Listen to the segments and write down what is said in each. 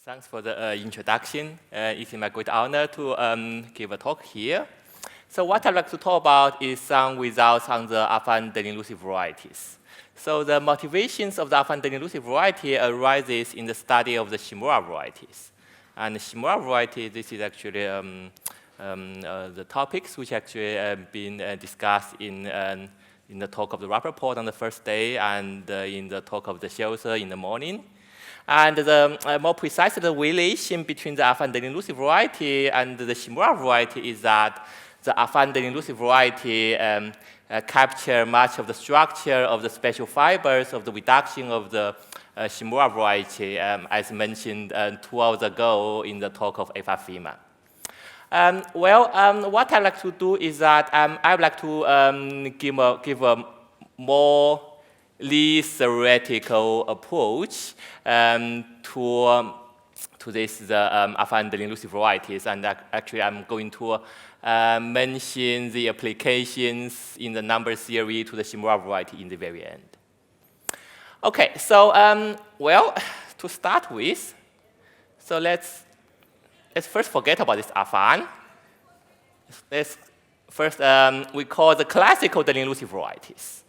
Thanks for the introduction. It's my great honor to give a talk here. So what I'd like to talk about is some results on the affine Deligne-Elusive varieties. So the motivations of the affine Deligne-Elusive variety arises in the study of the Xuhua varieties. And the Xuhua variety, this is actually the topics which actually have been discussed in the talk of the Rappaport on the first day and in the talk of the Schulze in the morning. And more precisely, the relation between the affine Deligne-Elusive variety and the Xuhua variety is that the affine Deligne-Elusive variety capture much of the structure of the special fibers of the reduction of the Xuhua variety, as mentioned 2 hours ago in the talk of affine. What I'd like to do is that I'd like to give a more Lie-theoretical approach to this affine Deligne-Elusive varieties, and actually I'm going to mention the applications in the number theory to the Xuhua variety in the very end. Okay, so to start with, so let's first forget about this affine. Let's first we call the classical Deligne-Elusive varieties.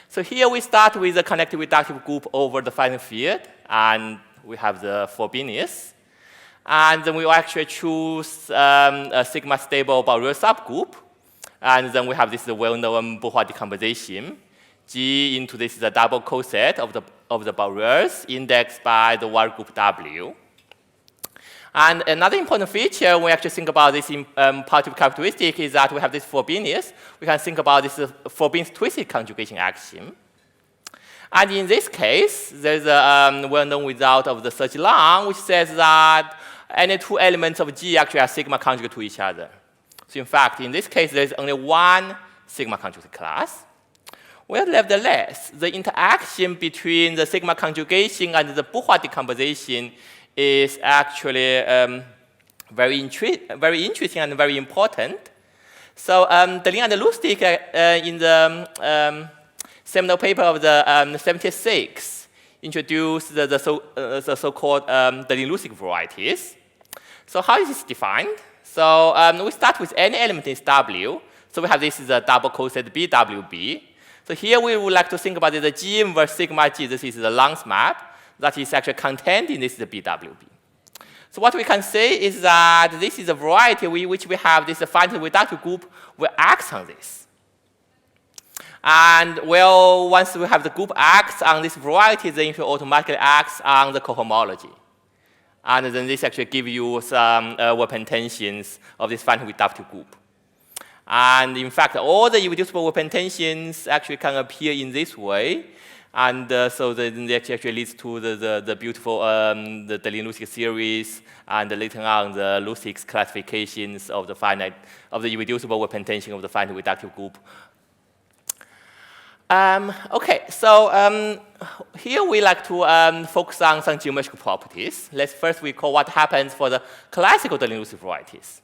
So here we start with the connected reductive group over the final field, and we have the forbiddiness. And then we will actually choose a sigma stable barrier subgroup, and then we have this well-known bourgeois decomposition. G into this is a double coset of the barriers indexed by the word group W. And another important feature when we actually think about this positive characteristic is that we have this forbiddiness. We can think about this forbiddiness twisted conjugation axiom. And in this case, there's a well-known result of the search long, which says that any 2 elements of G actually are sigma conjugate to each other. So in fact, in this case, there's only 1 sigma conjugate class. Well, nevertheless, the interaction between the sigma conjugation and the bourgeois decomposition is actually very interesting and very important. So Deligne and Lusztig in the seminal paper of the 76 introduced the so-called Deligne-Lusztig varieties. So how is this defined? So we start with any element in W. So we have this is a double coset BWB. So here we would like to think about the G inverse sigma G. This is the Lang's map that is actually contained in this BWB. So what we can say is that this is a variety which we have this finite reductive group will act on this. And well, once we have the group acts on this variety, then it will automatically acts on the cohomology. And then this actually gives you some pertensions of this finite reductive group. And in fact, all the irreducible pertensions actually can appear in this way. And so then that actually leads to the beautiful the Deligne-Lusztig series, and later on the Lusztig's classifications of the irreducible pertension of the finite reductive group. Okay, so here we like to focus on some geometrical properties. Let's first recall what happens for the classical Deligne-Lusztig varieties.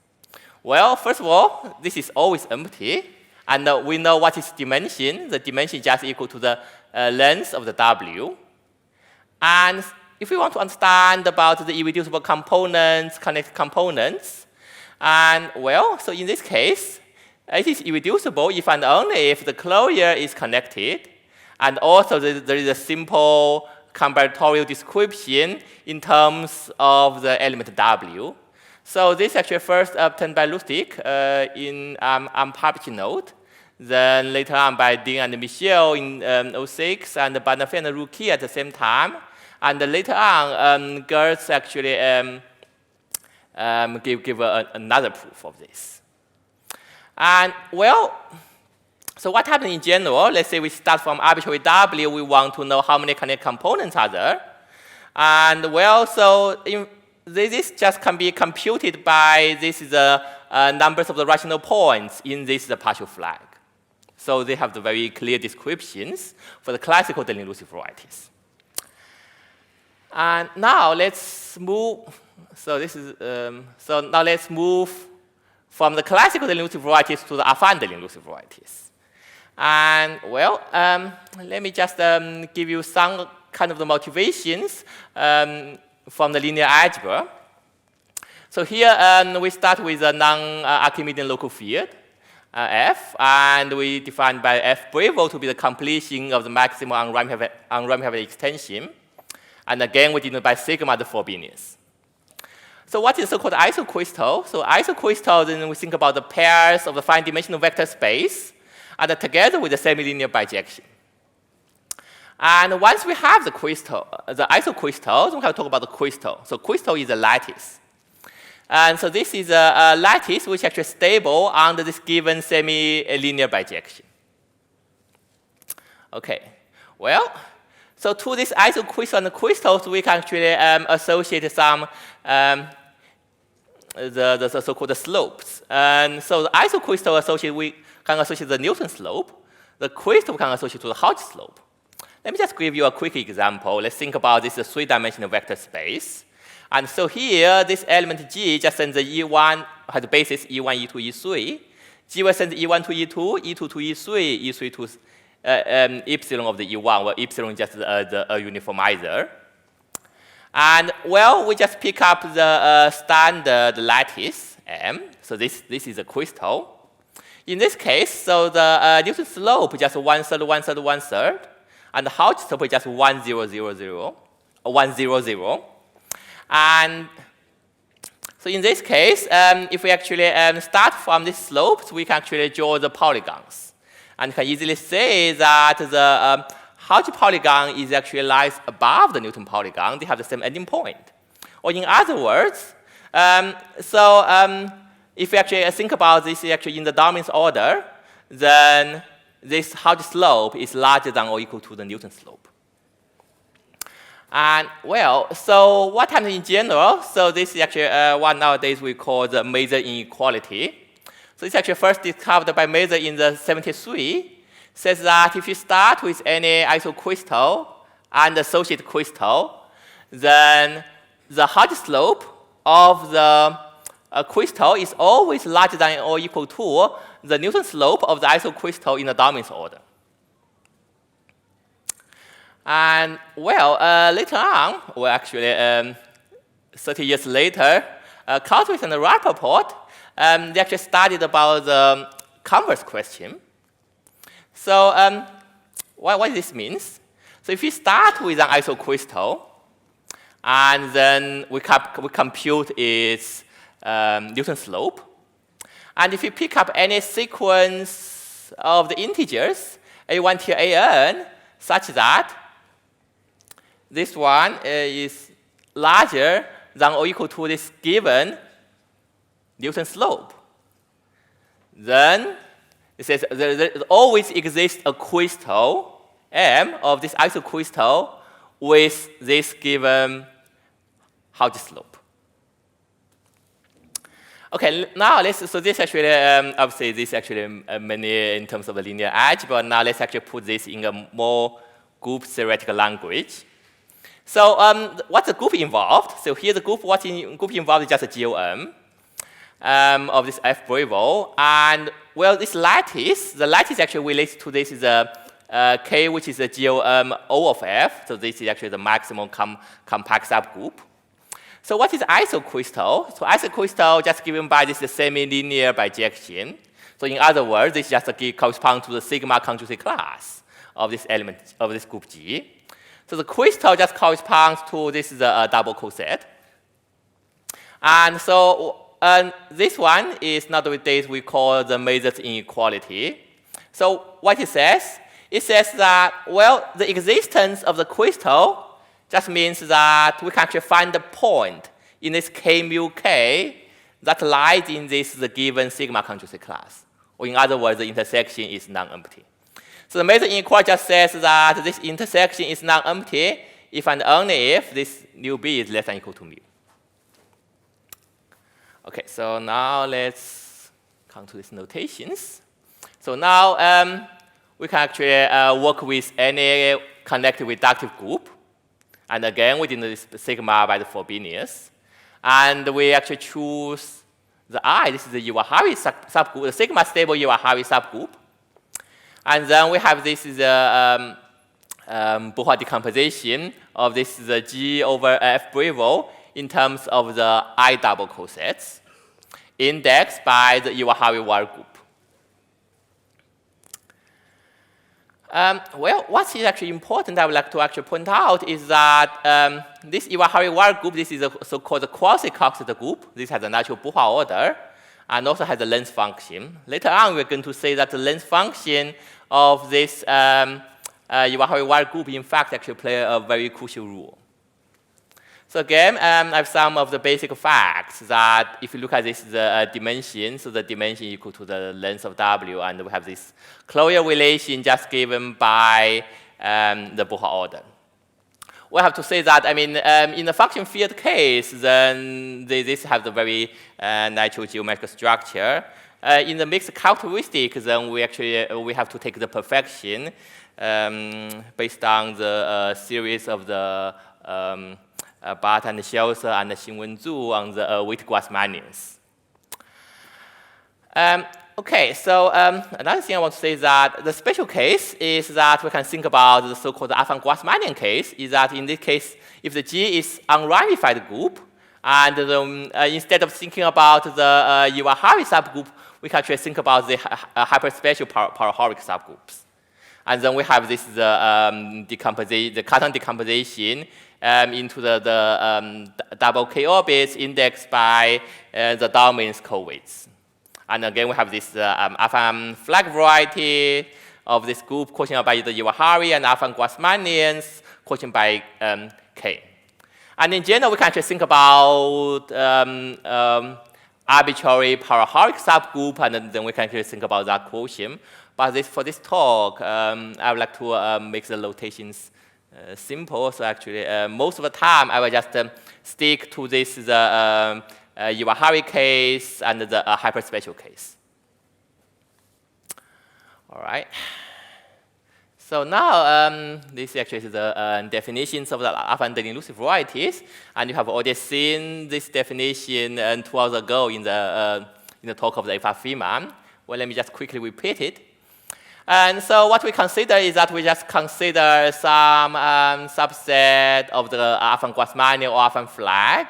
Well, first of all, this is always empty, and we know what is dimension. The dimension is just equal to the length of the W. And if we want to understand about the irreducible components, connected components, and well, so in this case, it is irreducible if and only if the closure is connected, and also there is a simple combinatorial description in terms of the element W. So this actually first obtained by Lusztig in unpublished note, then later on by Dean and Michel in 06, and Banafé and Ruki at the same time. And later on, Gertz actually give another proof of this. And well, so what happened in general? Let's say we start from arbitrary W. We want to know how many connected components are there. And well, so this just can be computed by this is the numbers of the rational points in this partial flag. So they have the very clear descriptions for the classical Deligne-Elusive varieties. And now let's move. So this is so now let's move from the classical Deligne-Elusive varieties to the affine Deligne-Elusive varieties. And well, let me just give you some kind of the motivations from the linear algebra. So here we start with a non-Archimedean local field, F, and we define by F Bravo to be the completion of the maximum unramified extension. And again, we denote by sigma the Frobenius. So what is so-called isocrystal? So isocrystal, then we think about the pairs of the finite-dimensional vector space, and together with the semi-linear bijection. And once we have the isocrystal, we have to talk about the crystal. So crystal is a lattice. And so this is a lattice which is actually stable under this given semi-linear bijection. Okay, well, so to this isocrystal and the crystals, we can actually associate some the so-called slopes. And so the isocrystal we can associate the Newton slope. The crystal can associate to the Hodge slope. Let me just give you a quick example. Let's think about this three-dimensional vector space. And so here, this element G just sends the E1, has the basis E1, E2, E3. G will send E1 to E2, E2 to E3, E3 to epsilon of the E1, where epsilon is just a uniformizer. And well, we just pick up the standard lattice M. So this is a crystal. In this case, so the Newton slope is just 1/3, 1/3, 1/3. And the Hodge slope is just 1, 0, 0, 0, or 1, 0, 0. And so in this case, if we actually start from this slope, we can actually draw the polygons. And you can easily say that the Hodge polygon is actually lies above the Newton polygon. They have the same ending point. Or in other words, if we actually think about this actually in the dominant order, then this Hodge slope is larger than or equal to the Newton slope. And well, so what happens in general? So this is actually what nowadays we call the Major Inequality. So it's actually first discovered by Major in the 73. Says that if you start with any isocrystal and associated crystal, then the Hodge slope of the crystal is always larger than or equal to the Newton slope of the isocrystal in the dominant order. And well, later on, well actually 30 years later, Cartwright and Rappaport, they actually studied about the converse question. So what this means? So if we start with an isocrystal, and then we compute its Newton slope, and if you pick up any sequence of the integers, a1 till an, such that this one is larger than or equal to this given Newton slope, then it says there always exists a crystal M of this isocrystal with this given Hodge slope. Okay, now so this actually, obviously this actually many in terms of the linear algebra. Now let's actually put this in a more group theoretical language. So what's the group involved? So here the group involved is just a GOM of this F Bravo. And well, this lattice, the lattice actually relates to this is a K, which is a GOM O of F. So this is actually the maximum compact subgroup. So what is isocrystal? So isocrystal just given by this semi-linear bijection. So in other words, this just corresponds to the sigma conjugate class of this element of this group G. So the crystal just corresponds to this is a double coset. And so this one is nowadays we call the Majors Inequality. So what it says that, well, the existence of the crystal just means that we can actually find the point in this K mu K that lies in this the given sigma conjugate class. Or in other words, the intersection is non-empty. So the Major Inequality just says that this intersection is non-empty if and only if this nu B is less than or equal to mu. Okay, so now let's come to these notations. So now we can actually work with any connected reductive group. And again, we denote this sigma by the Frobenius. And we actually choose the I. This is the Xuhua He subgroup, the sigma stable Xuhua He subgroup. And then we have this is a Bourgeois decomposition of this G over F Bravo in terms of the I double cosets indexed by the Iwahari-Wire group. Well, what is actually important I would like to actually point out is that this Iwahari-Wire group, this is a so-called quasi-Coxeter group. This has a natural Bourgeois order and also has a length function. Later on, we're going to say that the length function of this Iwahari-Wire group, in fact, actually play a very crucial role. So again, I have some of the basic facts that if you look at this dimension, so the dimension equal to the length of W, and we have this closure relation just given by the Bourgeois order. We have to say that, I mean, in the function field case, then this has a very natural geometric structure. In the mixed characteristic, then we have to take the perfection based on the series of the Barth and Schelser and Xingwen Zhu on the Witt-Grassmannians. Okay, so another thing I want to say is that the special case is that we can think about the so-called affine-Grassmannian case, is that in this case, if the G is unramified group, and instead of thinking about the Iwahari subgroup, we can actually think about the hyperspecial parahoric subgroups. And then we have this the Cartan decomposition into the double K orbits indexed by the domains co-weights. And again, we have this affine flag variety of this group quotient by the Iwahari and affine Grassmannians quotient by K. And in general, we can actually think about arbitrary parahoric subgroup, and then we can actually think about that quotient. But for this talk, I would like to make the notations simple. So actually, most of the time, I will just stick to this Iwahari case and the hyperspecial case. All right. So now, this actually is the definitions of the affine Deligne-Elusive varieties, and you have already seen this definition 2 hours ago in the talk of the Feynman. Well, let me just quickly repeat it. And so what we consider is that we just consider some subset of the affine Grassmannian or affine flag,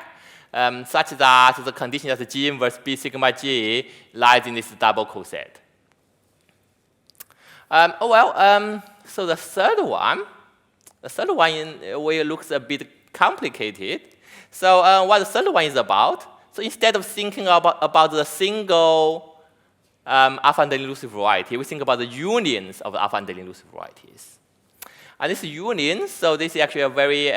such that the condition that G inverse B sigma G lies in this double coset. So the third one looks a bit complicated. So what the third one is about? So instead of thinking about the single affine Deligne-Elusive variety, we think about the unions of the affine Deligne-Elusive varieties. And this union, so this is actually a very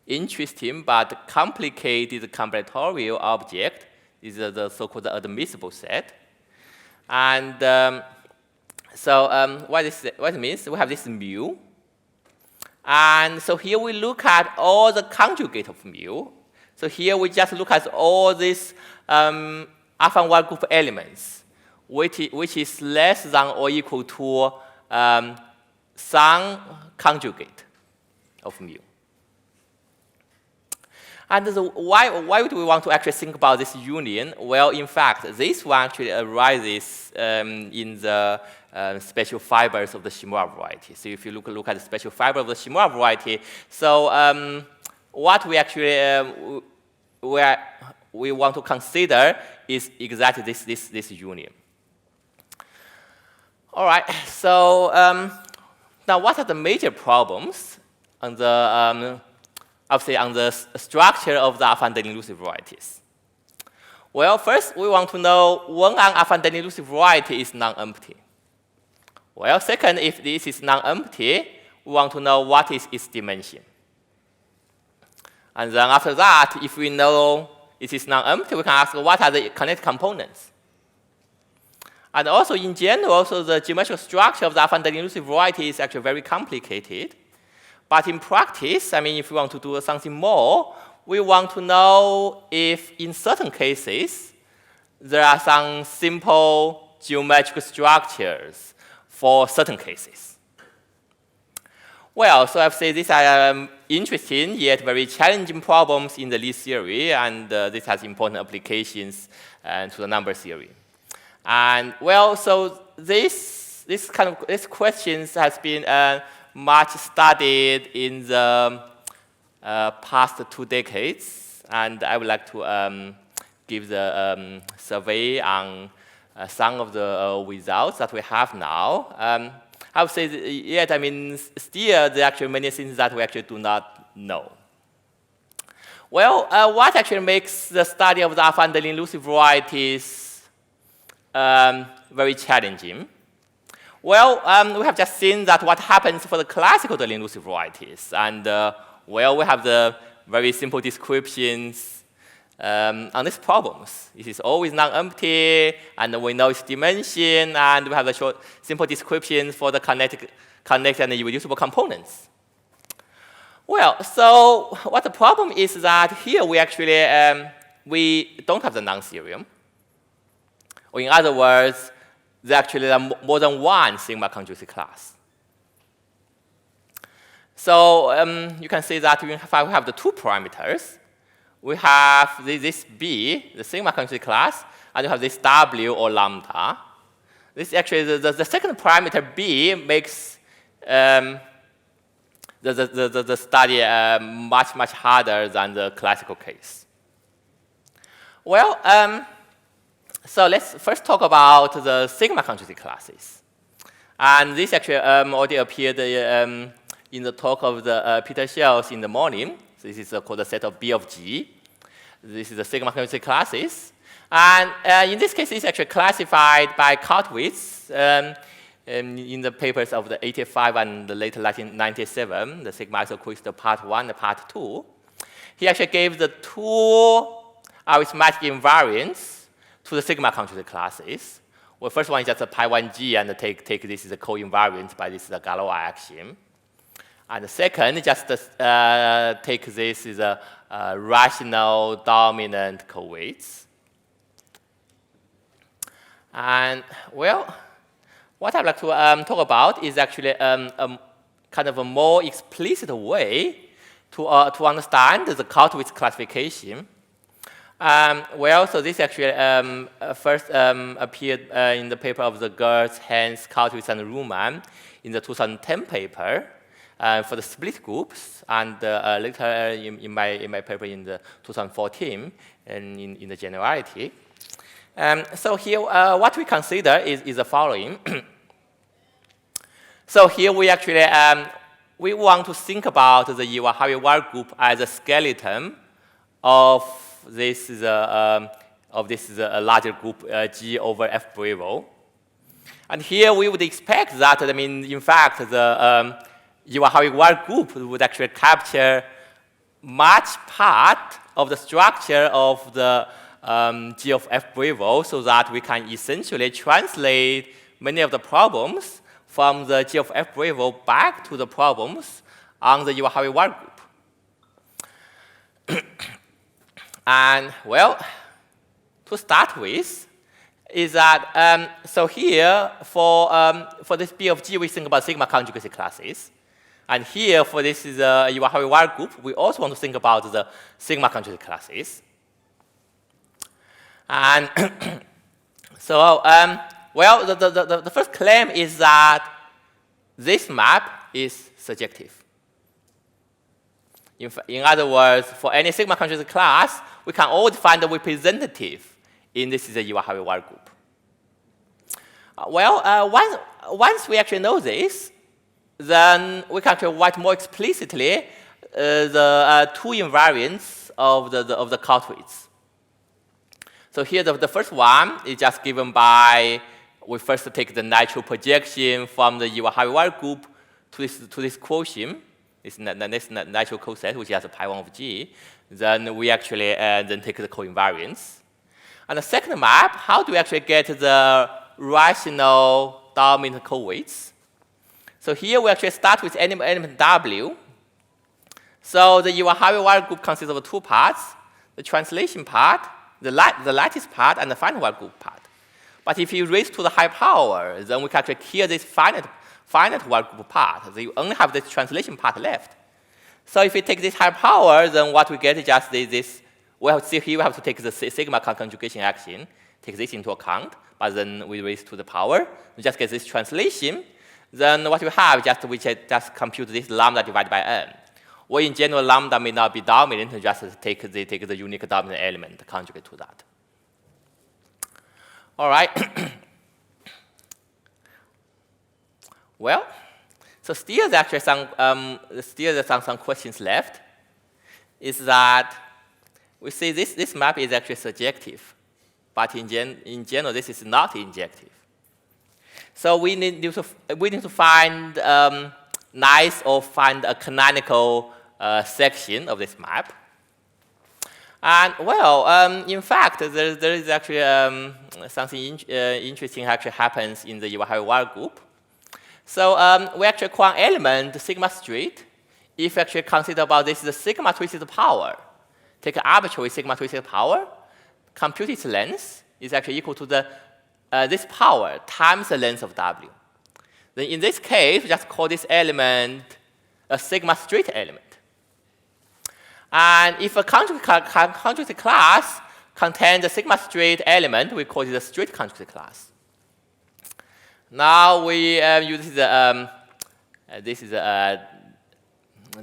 interesting but complicated combinatorial object. This is the so-called admissible set. And what it means, we have this mu. And so here we look at all the conjugate of mu. So here we just look at all these affine Wire group elements, which is less than or equal to some conjugate of mu. And why do we want to actually think about this union? Well, in fact, this one actually arises in the special fibers of the Shimura variety. So if you look at the special fiber of the Shimura variety, so what we actually we want to consider is exactly this union. All right. So now, what are the major problems on the on the structure of the affine Deligne-Elusive varieties? Well, first we want to know when an affine Deligne-Elusive variety is non-empty. Well, second, if this is non-empty, we want to know what is its dimension. And then after that, if we know it is non-empty, we can ask what are the connected components. And also in general, so the geometric structure of the affine Deligne-Elusive variety is actually very complicated. But in practice, I mean, if we want to do something more, we want to know if in certain cases there are some simple geometric structures for certain cases. Well, so I've said these are interesting yet very challenging problems in the Lie theory, and this has important applications to the number theory. And well, so this This questions has been much studied in the past 2 decades, and I would like to give the survey on some of the results that we have now. I would say that yet, I mean, still there are actually many things that we actually do not know. Well, what actually makes the study of the affine Deligne elusive varieties very challenging? Well, we have just seen that what happens for the classical Deligne elusive varieties, and well, we have the very simple descriptions on these problems. It is always non-empty, and we know its dimension, and we have the short, simple descriptions for the connected and irreducible components. Well, so what the problem is that here we actually we don't have the non-theorem. Or in other words, there actually are more than one sigma conjugacy class. So you can see that we have the 2 parameters. We have this B, the sigma conjugacy class, and you have this W or lambda. This actually, the second parameter B makes the study much harder than the classical case. Well, so let's first talk about the sigma conjugacy classes. And this actually already appeared in the talk of the Peter Shells in the morning. So this is called the set of B of G. This is the sigma conjugacy classes. And in this case, it's actually classified by Cartwitz in the papers of the 85 and the later 1997, the sigma isoquist part 1 and part 2. He actually gave the 2 arithmetic invariants to the sigma conjugacy classes. Well, first one is just a pi 1g, and take this is a co-invariant by this Galois axiom. And the second, just take this is a rational dominant co-weights. And well, what I'd like to talk about is actually kind of a more explicit way to understand the Cartwitz classification. Well, so this actually first appeared in the paper of the Gertz, Hens, Cartwitz, and Ruhlmann in the 2010 paper for the split groups, and later in my paper in the 2014 and in the generality. So here, what we consider is the following. So here we actually we want to think about the Xuhua He group as a skeleton of this is a larger group G over F Bravo. And here we would expect that, I mean, in fact, the Xuhua He group would actually capture much part of the structure of the G of F Bravo, so that we can essentially translate many of the problems from the G of F Bravo back to the problems on the Xuhua He group. And well, to start with, is that so here for this B of G we think about sigma conjugacy classes, and here for this is a Xuhua He group we also want to think about the sigma conjugacy classes. And so well, the first claim is that this map is surjective. In other words, for any sigma conjugacy class, we can always find a representative in this is a Xuhua He group. Well, once we actually know this, then we can actually write more explicitly the 2 invariants of the Cartwitz. So here, the first one is just given by, we first take the natural projection from the Xuhua He group to this quotient, this natural coset, which has a pi 1 of G. Then we actually then take the co-invariance. And the second map, how do we actually get the rational dominant co-weights? So here we actually start with element W. So the Xuhua He group consists of 2 parts, the translation part, the lattice part, and the finite He group part. But if you raise to the high power, then we can actually clear this finite He group part. So you only have this translation part left. So if we take this high power, then what we get is just this. We have to see here we have to take the sigma conjugation action, take this into account, but then we raise to the power. We just get this translation. Then what we have, we just compute this lambda divided by n. Or in general, lambda may not be dominant, just take the unique dominant element, conjugate to that. All right. Well, so still there's actually some questions left. Is that we say this map is actually surjective, but in general this is not injective. So we need to find nice or find a canonical section of this map. And well, in fact, there is actually something interesting actually happens in the Xuhua He group. So we actually call an element sigma straight if we actually consider about this the sigma twisted power. Take an arbitrary sigma twisted power, compute its length is actually equal to the this power times the length of W. Then in this case, we just call this element a sigma straight element. And if a conjugate class contains a sigma straight element, we call it a straight conjugate class. Now we use this is a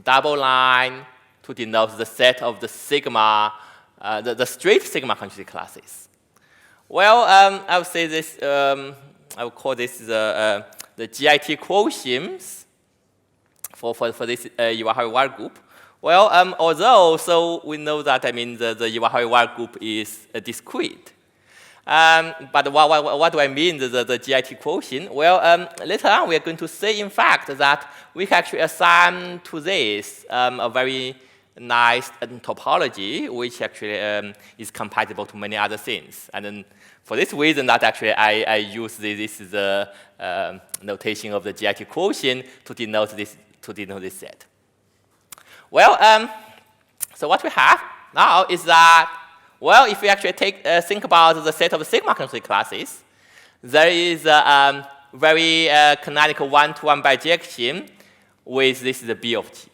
double line to denote the set of the sigma, the straight sigma conjugate classes. Well, I would say this, I would call this the GIT quotients for this Xuhua He group. Well, although, so we know that, I mean, the Xuhua He group is discrete. But what do I mean, the GIT quotient? Well, later on, we are going to say, in fact, that we can actually assign to this a very nice topology, which actually is compatible to many other things. And then for this reason, that actually I use this notation of the GIT quotient to denote this set. Well, so what we have now is that, well, if we actually think about the set of sigma conjugate classes, there is a very canonical one-to-one bijection with this the B of G.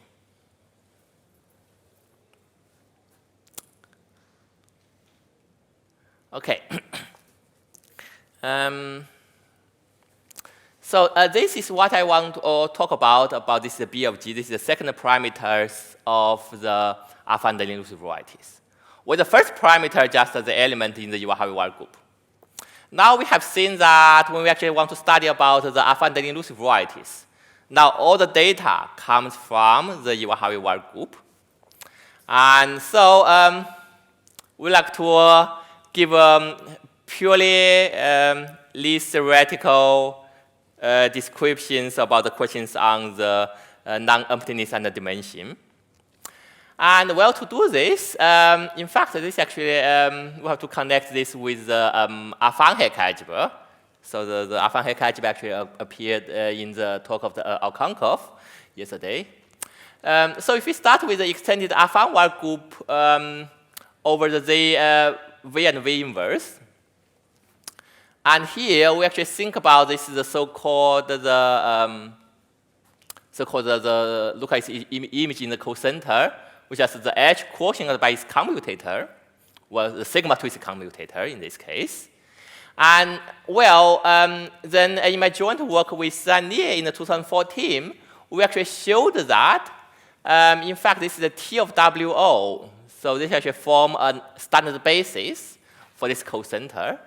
Okay. So this is what I want to talk about this B of G. This is the second parameters of the affine Deligne Elusive varieties. Well, the first parameter just the element in the Xuhua He group. Now we have seen that when we actually want to study about the affine Deligne Elusive varieties, now all the data comes from the Xuhua He group. And so we like to give purely least theoretical descriptions about the questions on the non-emptiness and the dimension. And well, to do this, in fact, this actually, we have to connect this with the affine He algebra. So the affine He algebra actually appeared in the talk of the Alkankov yesterday. So if we start with the extended affine He group over the V and V inverse, and here we actually think about this is the so-called the look at its image in the cocenter, which is the H quotient by its commutator, well, the sigma twisted commutator in this case. And well, then in my joint work with Sanye in 2014, we actually showed that, in fact, this is the T of WO. So this actually form a standard basis for this cocenter.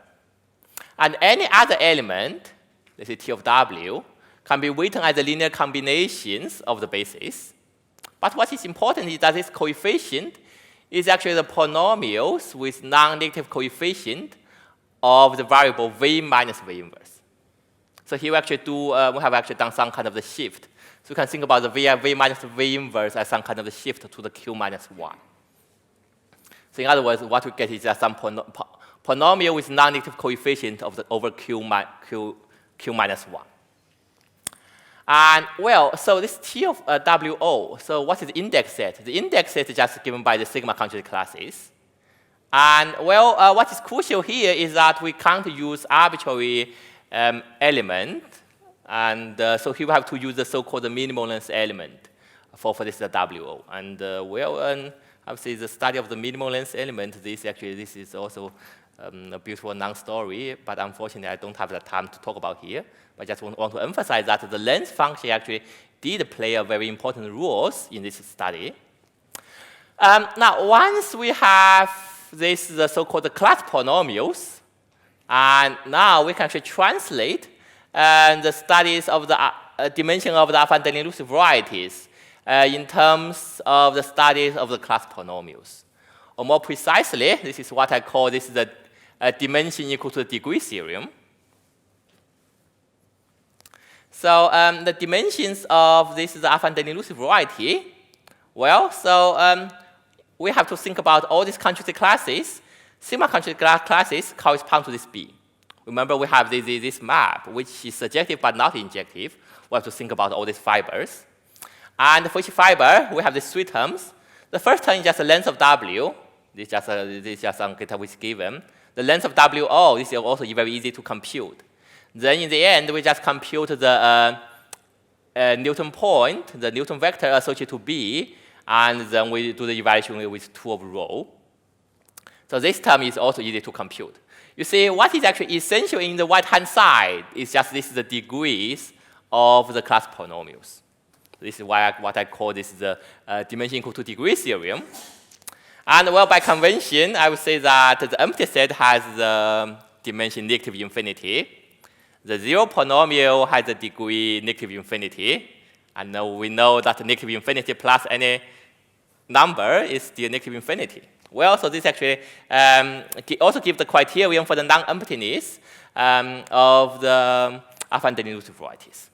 And any other element, let's say T of W, can be written as the linear combinations of the bases. But what is important is that this coefficient is actually the polynomials with non-negative coefficient of the variable V minus V inverse. So here we actually we have actually done some kind of the shift. So you can think about the V minus V inverse as some kind of the shift to the Q minus 1. So in other words, what we get is just some polynomial with non-negative coefficient of the over Q minus 1. And well, so this T of WO, so what is the index set? The index set is just given by the sigma conjugate classes. And well, what is crucial here is that we can't use arbitrary element. And so here we have to use the so-called minimal length element for this WO. And well, I would say the study of the minimal length element, this is also a beautiful non-story, but unfortunately I don't have the time to talk about here. But I just want to emphasize that the length function actually did play a very important role in this study. Now, once we have this the so-called class polynomials, and now we can actually translate the studies of the dimension of the affine Deligne Elusive varieties in terms of the studies of the class polynomials. Or more precisely, this is what I call this the dimension equal to the degree theorem. So the dimensions of this is the affine Deligne Elusive variety. Well, so we have to think about all these conjugated classes. Sigma conjugated classes correspond to this B. Remember, we have this map, which is surjective but not injective. We have to think about all these fibers. And for each fiber, we have these three terms. The first term is just the length of W. This is just some data which is given. The length of WO, this is also very easy to compute. Then in the end, we just compute the Newton point, the Newton vector associated to B, and then we do the evaluation with 2 of rho. So this term is also easy to compute. You see, what is actually essential in the right-hand side is just this is the degrees of the class polynomials. This is what I call this the dimension equal to degree theorem. And well, by convention, I would say that the empty set has the dimension negative infinity. The zero polynomial has a degree negative infinity. And we know that negative infinity plus any number is still negative infinity. Well, so this actually also gives the criterion for the non-emptiness of the affine Deligne Elusive varieties.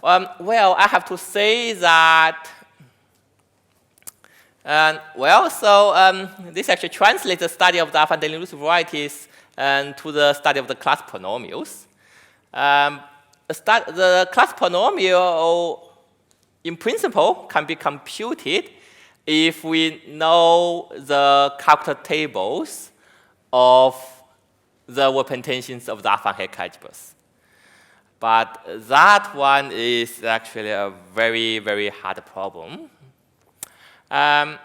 Well, I have to say that, this actually translates the study of the affine Deligne Elusive varieties to the study of the class polynomials. The class polynomial, in principle, can be computed if we know the character tables of the pertencences of the affine Hecke algebras. But that one is actually a very, very hard problem. To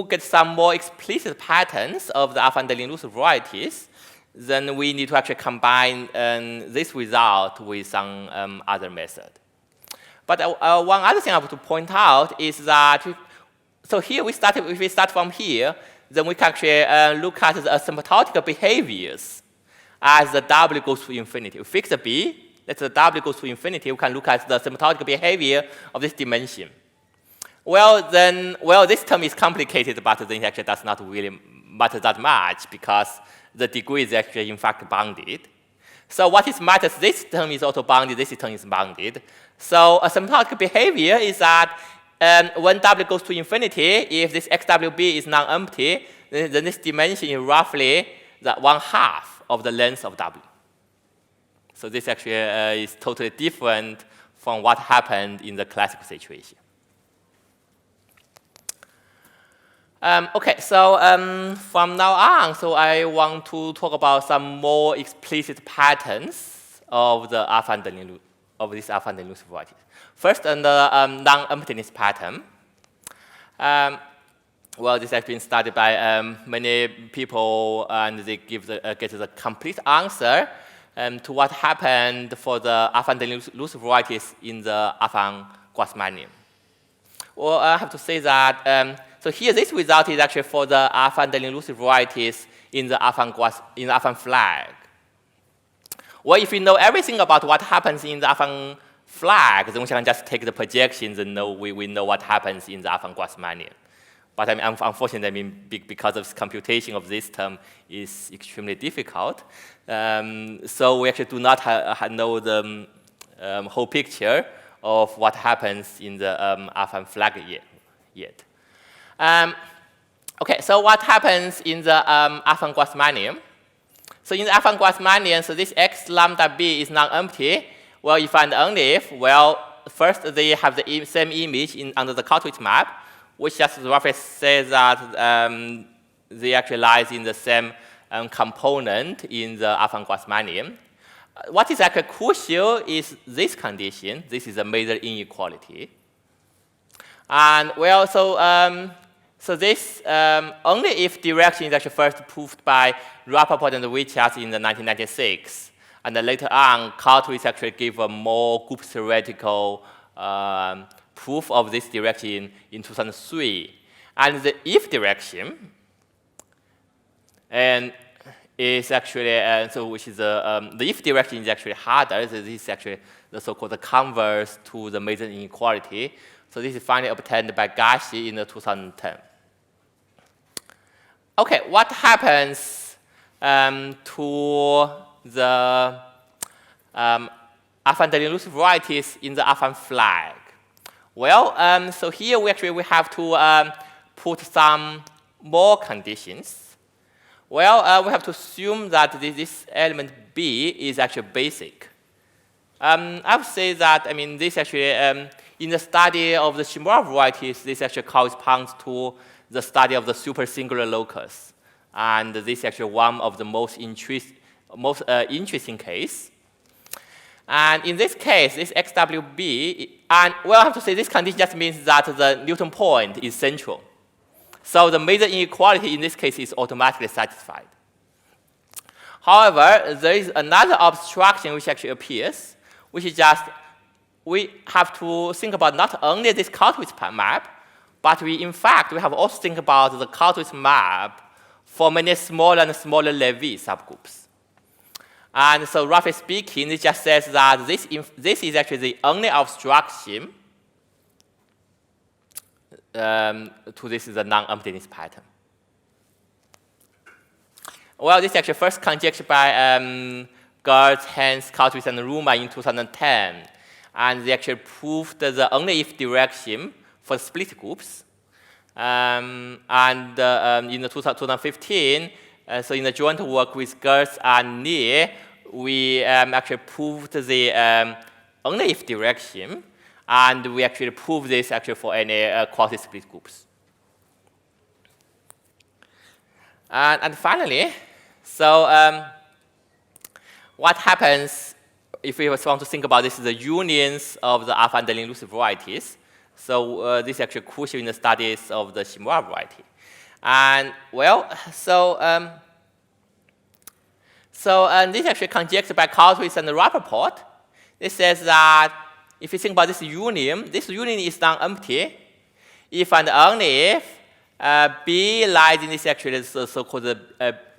get some more explicit patterns of the affine Deligne Elusive varieties, then we need to actually combine this result with some other method. But one other thing I want to point out is that, so here if we start from here, then we can actually look at the asymptotic behaviors as the W goes to infinity. We fix the B, let the W goes to infinity, we can look at the asymptotic behavior of this dimension. Well, this term is complicated, but then it actually does not really matter that much because the degree is actually in fact bounded. So what is matters, this term is also bounded, this term is bounded. So asymptotic behavior is that when W goes to infinity, if this XWB is non-empty, then this dimension is roughly the 1/2 of the length of W. So this actually is totally different from what happened in the classical situation. Okay, so from now on, so I want to talk about some more explicit patterns of the affine Deligne Elusive varieties. First, the non-emptiness pattern. Well, this has been studied by many people, and they get the complete answer to what happened for the affine Deligne Elusive varieties in the affine Grassmannian. Well, I have to say that. So here, this result is actually for the affine Deligne Elusive varieties in the affine flag. Well, if we know everything about what happens in the affine flag, then we can just take the projections and we know what happens in the affine Grassmannian. But unfortunately, because of this computation of this term is extremely difficult, so we actually do not know the whole picture of what happens in the affine flag yet. Okay, so what happens in the affine Grassmannian? So in the affine Grassmannian, so this x lambda b is non-empty. Well, if and only if, well, first they have the same image under the Cartwright map, which just roughly says that they actually lies in the same component in the affine Grassmannian. What is actually crucial is this condition. This is a major inequality. And well, so So this only if direction is actually first proved by Rappaport and Richards in the 1996. And then later on, Cartwright actually gave a more group theoretical proof of this direction in 2003. And the if direction and is actually, so which is the if direction is actually harder. So this is actually the so-called converse to the Major Inequality. So this is finally obtained by Gashi in the 2010. Okay, what happens to the affine Elusive varieties in the affine flag? Well, so here we have to put some more conditions. Well, we have to assume that this element B is actually basic. I would say that, I mean, this actually, in the study of the Shimura varieties, this actually corresponds to the study of the supersingular locus. And this is actually one of the most interesting case. And in this case, this XWB, and well, I have to say this condition just means that the Newton point is central. So the major inequality in this case is automatically satisfied. However, there is another obstruction which actually appears, which is just we have to think about not only this Cartwright map, but in fact, we have also to think about the Cartwright map for many smaller and smaller Levy subgroups. And so roughly speaking, it just says that this is actually the only obstruction to this is a non-emptiness pattern. Well, this is actually first conjectured by Gertz, Hens, Cartwright, and Ruma in 2010. And they actually proved the only if direction for split groups. And in the 2015, so in the joint work with Gertz and Nier, we actually proved the only if direction. And we actually prove this actually for any quasi-split groups. And finally, so what happens if we want to think about this is the unions of the affine Deligne Elusive varieties? So this is actually crucial in the studies of the Shimura variety. And well, so this is actually conjectured by Cartwright and Rappaport. This says that if you think about this union is non-empty if and only if B lies in this actually so-called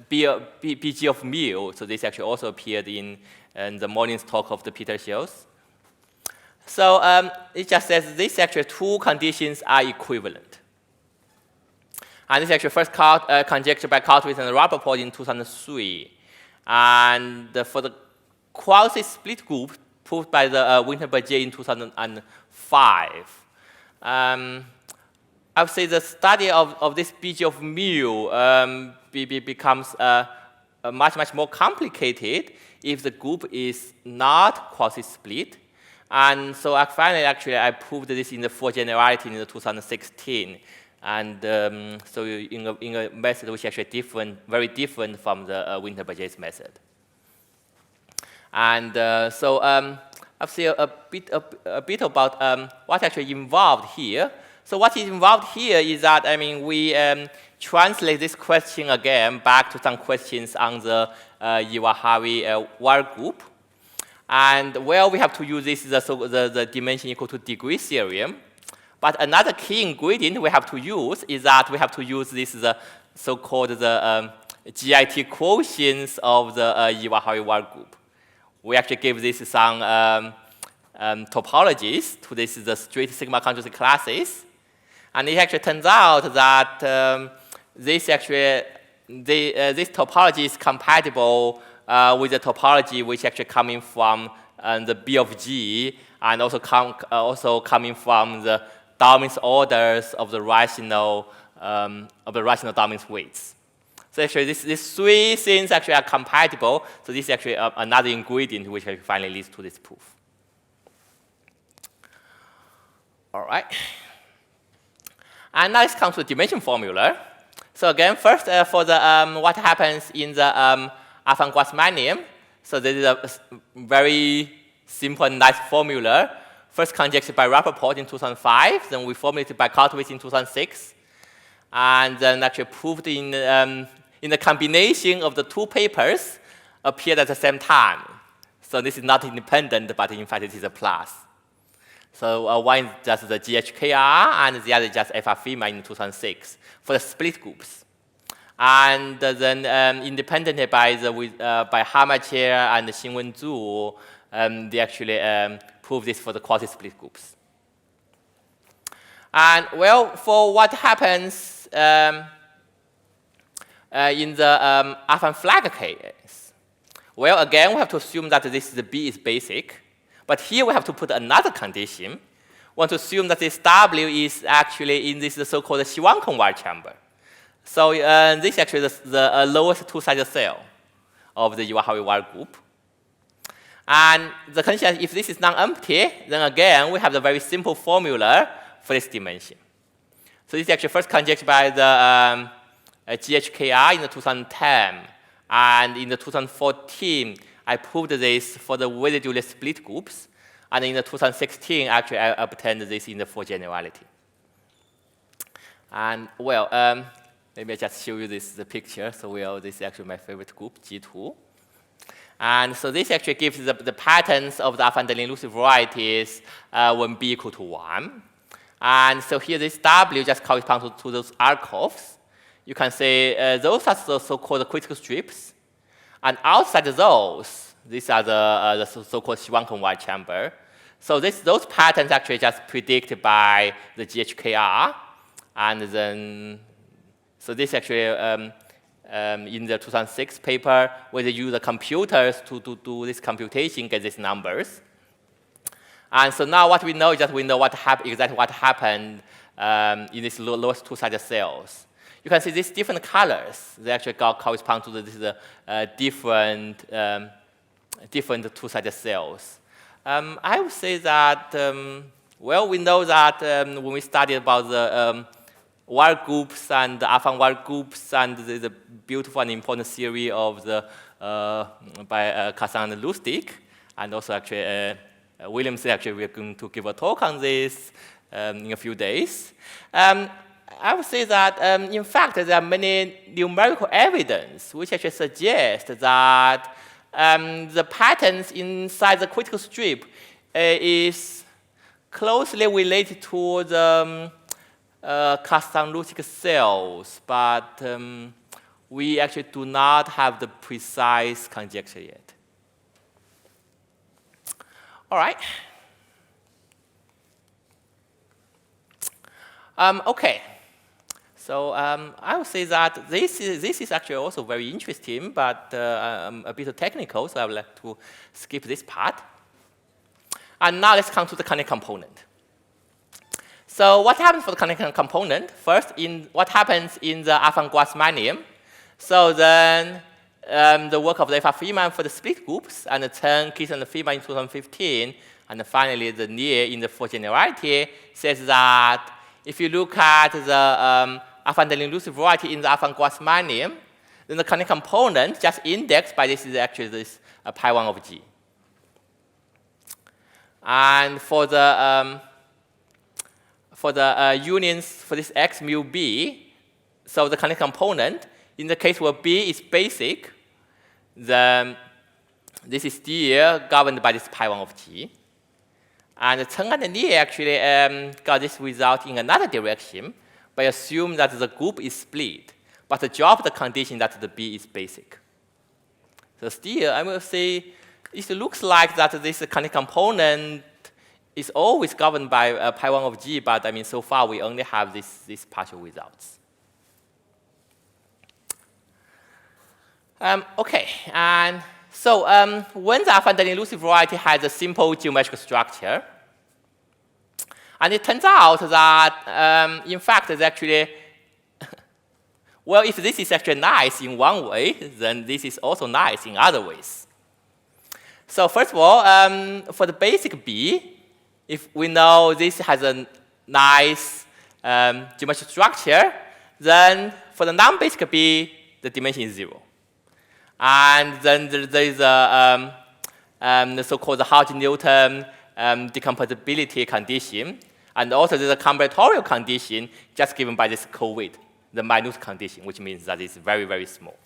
BG of mu. So this actually also appeared in the morning's talk of the Peter Shields. So it just says these actually two conditions are equivalent. And this is actually first conjectured by Cartwright and Rappaport in 2003. And for the quasi-split group proved by the Winter-Berger in 2005. I would say the study of this BG of mu becomes much more complicated if the group is not quasi-split. And so finally, actually, I proved this in the full generality in the 2016. And so in a method which is actually very different from the Winter-Berger's method. And so I'll say a bit about what's actually involved here. So what is involved here is that, I mean, we translate this question again back to some questions on the Iwahawi wire group. And well, we have to use this the dimension equal to degree theorem. But another key ingredient we have to use is that we have to use this the so-called the GIT quotients of the Iwahawi wire group. We actually give this some topologies to this the straight sigma conjugate classes. And it actually turns out that this topology is compatible with the topology which actually coming from the B of G and also coming from the Darwin's orders of the rational Darwin's weights. So actually, these three things actually are compatible. So this is actually another ingredient which finally leads to this proof. All right. And now let's come to the dimension formula. So again, first for the what happens in the affine Grassmannian. So this is a very simple and nice formula. First conjectured by Rappaport in 2005, then we formulated by Cartwright in 2006. and then actually proved in the combination of the two papers appeared at the same time. So this is not independent, but in fact it is a plus. So one is just the GHKR, and the other is just FR in 2006 for the split groups. And then independently by Hamacher and Xinwen Zhu, they actually proved this for the quasi-split groups. And well, for what happens in the affine flag case, well, again, we have to assume that this B is basic. But here we have to put another condition. We want to assume that this W is actually in this so-called Schwank-Wire chamber. So this actually is the lowest two-sided cell of the Xuhua He wire group. And the condition is if this is non-empty, then again, we have the very simple formula for this dimension. So this is actually first conjectured by the GHKR in the 2010. And in the 2014, I proved this for the residually split groups. And in the 2016, actually, I obtained this in the full generality. And well, maybe I just show you the picture. So well, this is actually my favorite group, G2. And so this actually gives the patterns of the affine elusive varieties when B equal to 1. And so here this W just corresponds to those R-curves. You can say those are the so-called critical strips. And outside those, these are the so-called Schwank-Wire chamber. So those patterns actually just predicted by the GHKR. And then, so this actually, in the 2006 paper, where they use the computers to do this computation, get these numbers. And so now what we know is that we know exactly what happened in these lowest two-sided cells. You can see these different colors. They actually correspond to this different two-sided cells. I would say that, well, we know that when we studied about the wire groups and the affine wire groups and the beautiful and important theory of by Kazan and Lusztig, and also actually Williams actually we're going to give a talk on this in a few days. I would say that, in fact, there are many numerical evidence which actually suggest that the patterns inside the critical strip is closely related to the Kazan-Lusztig cells, but we actually do not have the precise conjecture yet. All right. Okay. So I would say that this is actually also very interesting, but a bit technical, so I would like to skip this part. And now let's come to the canonical component. So what happens for the canonical component? First, what happens in the affine Grassmannian. So then the work of the F.R. Feynman for the split groups, and the Chen, Kiss, and Feynman in 2015, and finally the Nier in the full generality says that if you look at the affine elusive variety in the affine Grassmannian, then the canonical component just indexed by this is actually this pi 1 of G. And for the unions for this X mu B, so the canonical component, in the case where B is basic, then this is still governed by this pi 1 of G. And Chen and Lie actually got this result in another direction by assuming that the group is split, but drop the condition that the B is basic. So still, I will say it looks like that this canonical component is always governed by pi 1 of G, but I mean, so far we only have these partial results. Okay, and so when the affine elusive variety has a simple geometric structure, and it turns out that, in fact, it's actually, well, if this is actually nice in one way, then this is also nice in other ways. So first of all, for the basic B, if we know this has a nice geometric structure, then for the non-basic B, the dimension is 0. And then there is the so-called Hodge-Newton decomposability condition, and also there's a combinatorial condition just given by this co-weight the minute condition, which means that it's very, very small.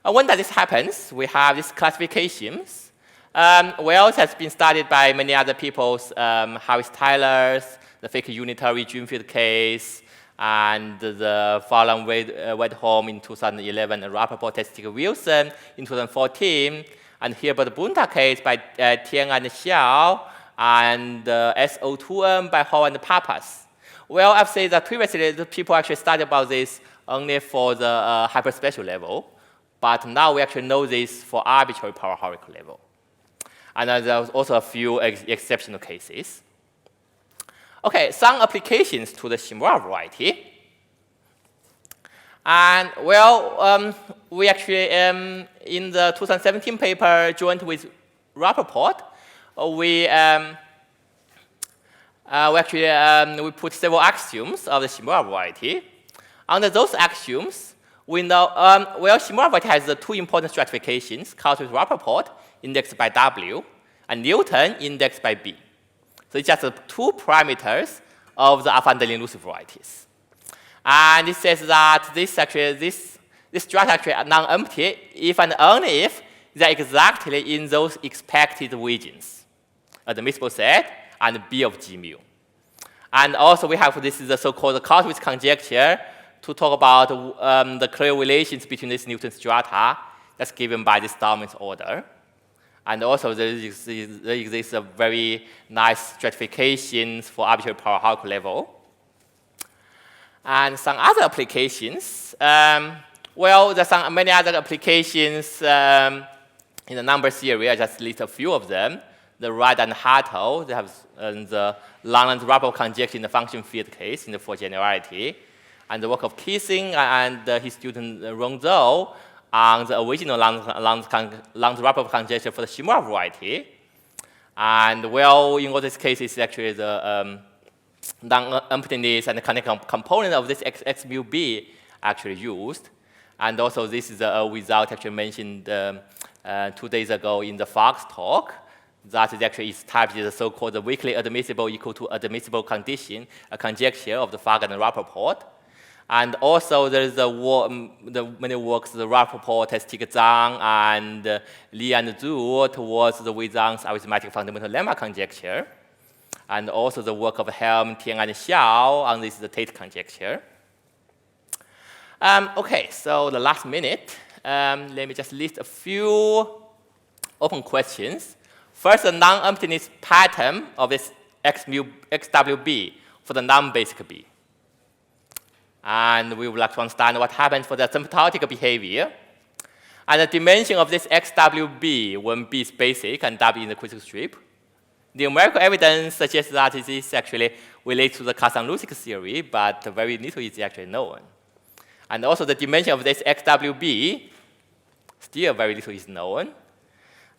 When that this happens, we have these classifications. Well, it has been studied by many other people, Harris-Tyler's, the fake unitary Dreamfield case, and the Fowler-Wedholm in 2011, and Rappaport-Testig-Wilson in 2014, and Hilbert-Bunta case by Tian and Xiao, and SO2M by Hall and Papas. Well, I've said that previously the people actually studied about this only for the hyperspecial level, but now we actually know this for arbitrary parametric level. And there's also a few exceptional cases. Okay, some applications to the Shimura variety. And well, we actually, in the 2017 paper joint with Rappaport, we put several axioms of the Shimura variety. Under those axioms, we know, well, Shimura variety has the two important stratifications, Cartwright-Rappaport, indexed by W, and Newton, indexed by B. So it's just the two parameters of the affine Deligne Elusive varieties. And it says that this strata actually are non-empty if and only if they're exactly in those expected regions, a admissible set and B of G mu. And also we have this is the so-called Cartwright conjecture to talk about the clear relations between this Newton strata that's given by this Darwin's order. And also there exists a very nice stratifications for arbitrary parametric level. And some other applications, well, there's many other applications in the number theory. I just list a few of them. The Wright and Hartle, they have the Langlands-Rappaport conjecture in the function field case in the for generality, and the work of Kissing and his student Ronzhou on the original Langlands-Rappaport conjecture for the Shimura variety. And well, in all these cases, actually the non-emptiness and the canonical component of this x mu b actually used. And also this is a result actually mentioned 2 days ago in the Fox talk. That is actually typed as the so-called weakly admissible equal to admissible condition, a conjecture of the Fargan and Rappaport. And also there's the many works, the Rappaport, Testig Zhang, and Li and Zhu towards the Wei Zhang's arithmetic fundamental lemma conjecture. And also the work of Helm, Tian, and Xiao on this the Tate conjecture. Okay, so the last minute, let me just list a few open questions. First, the non-emptiness pattern of this XWB for the non-basic B. And we would like to understand what happens for the asymptotic behavior. And the dimension of this XWB when B is basic and W in the critical strip. The numerical evidence suggests that it is actually related to the Cartan-Lusztig theory, but very little is actually known. And also the dimension of this XWB, still very little is known.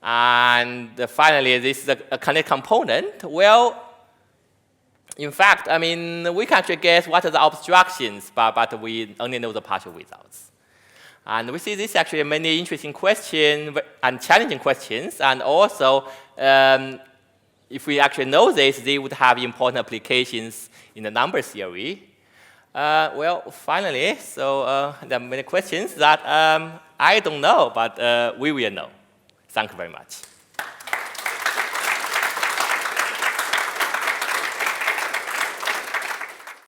And finally, this is a connect component. Well, in fact, I mean, we can actually guess what are the obstructions, but we only know the partial results. And we see this actually many interesting questions and challenging questions. And also, if we actually know this, they would have important applications in the number theory. Well, finally, so there are many questions that I don't know, but we will know. Thank you very much.